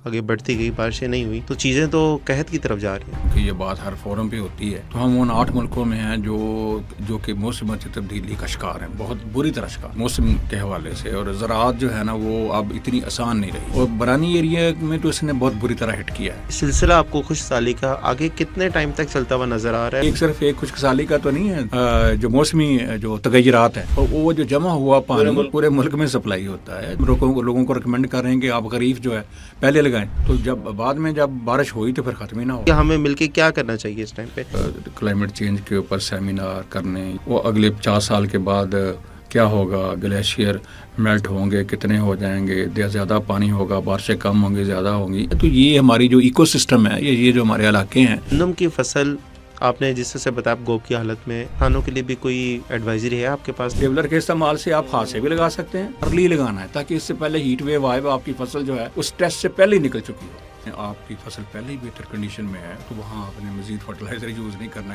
آگے بڑھتی گئی، بارشیں نہیں ہوئی تو چیزیں تو قحط کی طرف جا رہی ہیں. کہ یہ بات ہر فورم پہ ہوتی ہے تو ہم ان 8 ملکوں میں ہیں جو کہ موسمیاتی تبدیلی کا شکار ہیں، بہت بری طرح شکار موسم کے حوالے سے، اور زراعت جو ہے نا وہ اب اتنی آسان نہیں رہی، اور برانی ایریا میں تو اس نے بہت بری طرح ہٹ کیا ہے. سلسلہ آپ کو خشک سالی کا آگے کتنے ٹائم تک چلتا ہوا نظر آ رہا ہے؟ صرف ایک خشک سالی کا تو نہیں ہے، جو موسمی جو تغیرات ہیں وہ جو جمع ہوا پانی پورے ملک میں سپلائی ہوتا ہے. لوگوں کو ریکمینڈ کر رہے ہیں کہ آپ خریف جو ہے پہلے لگائیں، تو جب بعد میں جب بارش ہوئی تو پھر ختم ہی نہ ہو. ہمیں مل کے کیا کرنا چاہیے اس ٹائم پہ؟ کلائمیٹ چینج کے اوپر سیمینار کرنے، وہ اگلے 50 سال کے بعد کیا ہوگا، گلیشیئر میلٹ ہوں گے، کتنے ہو جائیں گے، زیادہ پانی ہوگا، بارشیں کم ہوں گی، زیادہ ہوں گی. تو یہ ہماری جو ایکو سسٹم ہے، یہ جو ہمارے علاقے ہیں. گندم کی فصل آپ نے جس سے بتایا گوب کی حالت میں، کھانوں کے لیے بھی کوئی ایڈوائزری ہے آپ کے پاس؟ ڈیولر کے استعمال سے آپ ہاتھ سے بھی لگا سکتے ہیں، ارلی لگانا ہے تاکہ اس سے پہلے ہیٹ ویو آئے، آپ کی فصل جو ہے اس ٹیسٹ سے پہلے ہی نکل چکی ہو. آپ کی فصل پہلے ہی بہتر کنڈیشن میں ہے تو وہاں آپ نے مزید فرٹیلائزر یوز نہیں کرنا.